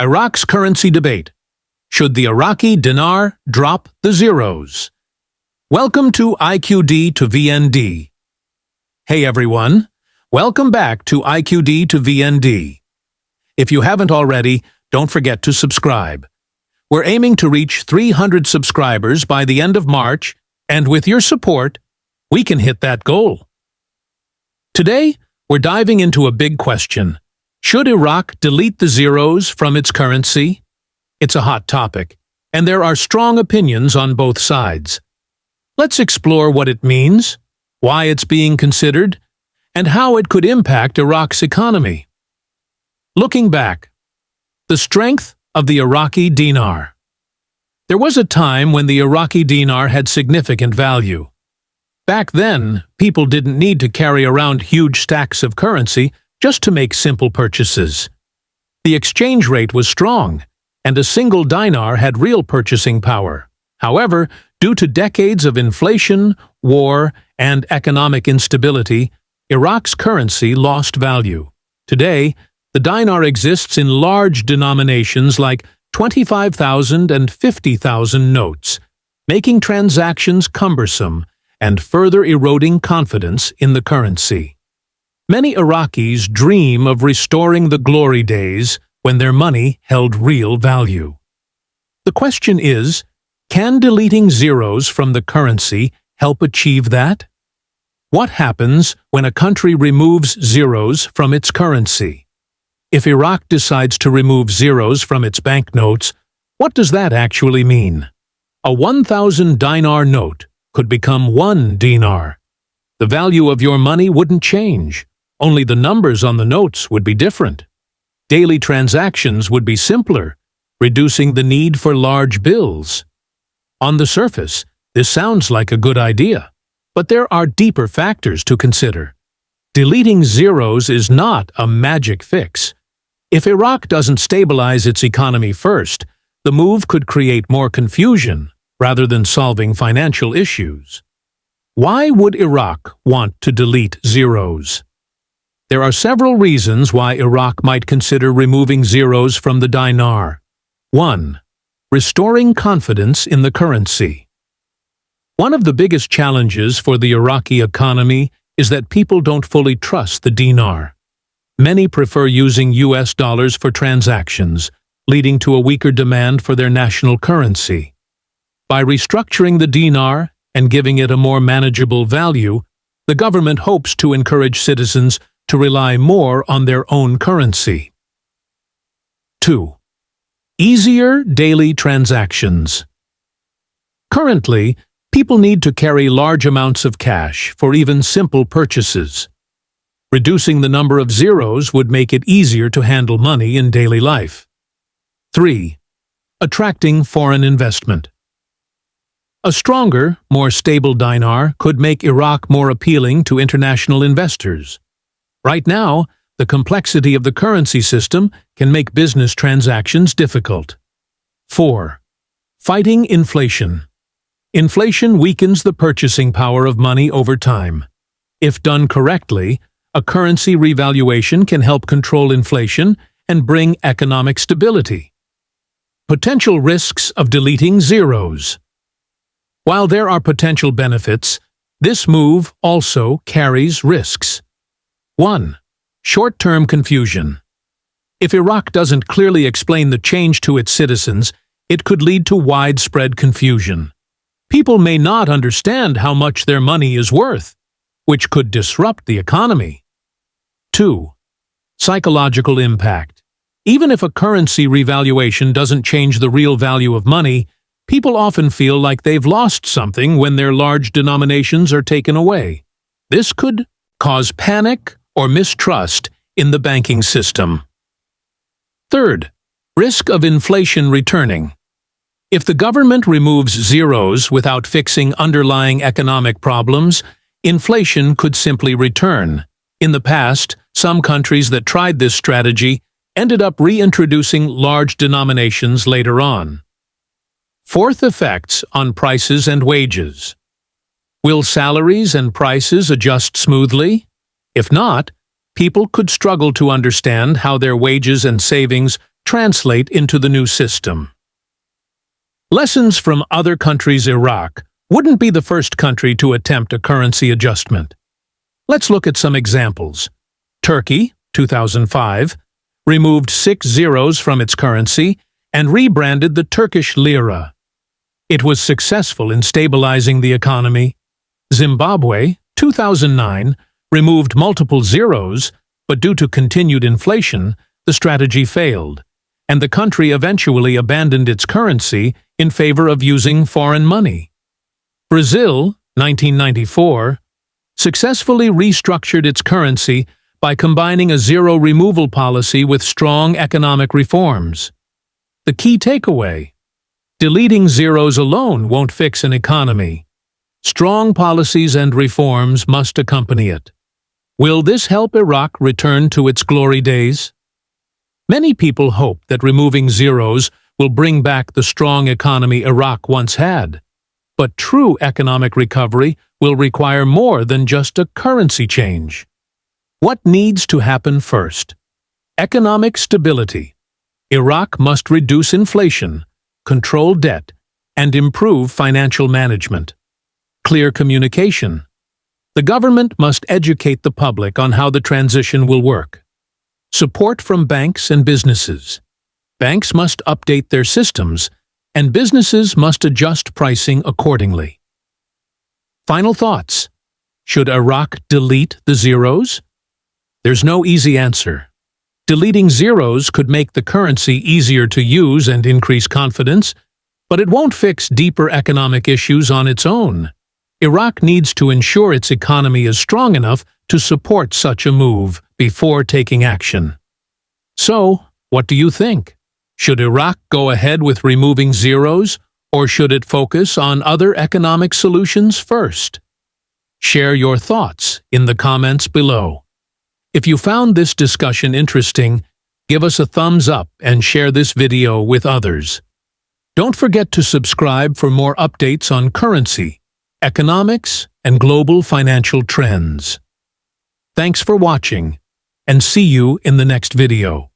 Iraq's currency debate. Should the Iraqi dinar drop the zeros? Welcome to IQD to VND. Hey everyone, welcome back to IQD to VND. If you haven't already, don't forget to subscribe. We're aiming to reach 300 subscribers by the end of March, and with your support, we can hit that goal. Today, we're diving into a big question. Should Iraq delete the zeros from its currency? It's a hot topic, and there are strong opinions on both sides. Let's explore what it means, why it's being considered, and how it could impact Iraq's economy. Looking back, the strength of the Iraqi dinar. There was a time when the Iraqi dinar had significant value. Back then, people didn't need to carry around huge stacks of currency just to make simple purchases. The exchange rate was strong, and a single dinar had real purchasing power. However, due to decades of inflation, war, and economic instability, Iraq's currency lost value. Today, the dinar exists in large denominations like 25,000 and 50,000 notes, making transactions cumbersome and further eroding confidence in the currency. Many Iraqis dream of restoring the glory days when their money held real value. The question is, can deleting zeros from the currency help achieve that? What happens when a country removes zeros from its currency? If Iraq decides to remove zeros from its banknotes, what does that actually mean? A 1,000 dinar note could become 1 dinar. The value of your money wouldn't change. Only the numbers on the notes would be different. Daily transactions would be simpler, reducing the need for large bills. On the surface, this sounds like a good idea, but there are deeper factors to consider. Deleting zeros is not a magic fix. If Iraq doesn't stabilize its economy first, the move could create more confusion rather than solving financial issues. Why would Iraq want to delete zeros? There are several reasons why Iraq might consider removing zeros from the dinar. 1. Restoring confidence in the currency. One of the biggest challenges for the Iraqi economy is that people don't fully trust the dinar. Many prefer using US dollars for transactions, leading to a weaker demand for their national currency. By restructuring the dinar and giving it a more manageable value, the government hopes to encourage citizens to rely more on their own currency. 2. Easier daily transactions. Currently, people need to carry large amounts of cash for even simple purchases. Reducing the number of zeros would make it easier to handle money in daily life. 3. Attracting foreign investment. A stronger, more stable dinar could make Iraq more appealing to international investors. Right now, the complexity of the currency system can make business transactions difficult. 4. Fighting inflation. Inflation weakens the purchasing power of money over time. If done correctly, a currency revaluation can help control inflation and bring economic stability. Potential risks of deleting zeros. While there are potential benefits, this move also carries risks. 1. Short-term confusion. If Iraq doesn't clearly explain the change to its citizens, it could lead to widespread confusion. People may not understand how much their money is worth, which could disrupt the economy. 2. Psychological impact. Even if a currency revaluation doesn't change the real value of money, people often feel like they've lost something when their large denominations are taken away. This could cause panic or mistrust in the banking system. 3. Risk of inflation returning. If the government removes zeros without fixing underlying economic problems, inflation could simply return. In the past, some countries that tried this strategy ended up reintroducing large denominations later on. 4. Effects on prices and wages. Will salaries and prices adjust smoothly? If not, people could struggle to understand how their wages and savings translate into the new system. Lessons from other countries. Iraq wouldn't be the first country to attempt a currency adjustment. Let's look at some examples. Turkey, 2005, removed 6 zeros from its currency and rebranded the Turkish lira. It was successful in stabilizing the economy. Zimbabwe, 2009, removed multiple zeros, but due to continued inflation, the strategy failed, and the country eventually abandoned its currency in favor of using foreign money. Brazil, 1994, successfully restructured its currency by combining a zero removal policy with strong economic reforms. The key takeaway: deleting zeros alone won't fix an economy. Strong policies and reforms must accompany it. Will this help Iraq return to its glory days? Many people hope that removing zeros will bring back the strong economy Iraq once had. But true economic recovery will require more than just a currency change. What needs to happen first? Economic stability. Iraq must reduce inflation, control debt, and improve financial management. Clear communication. The government must educate the public on how the transition will work. Support from banks and businesses. Banks must update their systems, and businesses must adjust pricing accordingly. Final thoughts. Should Iraq delete the zeros? There's no easy answer. Deleting zeros could make the currency easier to use and increase confidence, but it won't fix deeper economic issues on its own. Iraq needs to ensure its economy is strong enough to support such a move before taking action. So, what do you think? Should Iraq go ahead with removing zeros, or should it focus on other economic solutions first? Share your thoughts in the comments below. If you found this discussion interesting, give us a thumbs up and share this video with others. Don't forget to subscribe for more updates on currency, economics, and global financial trends. Thanks for watching, and see you in the next video.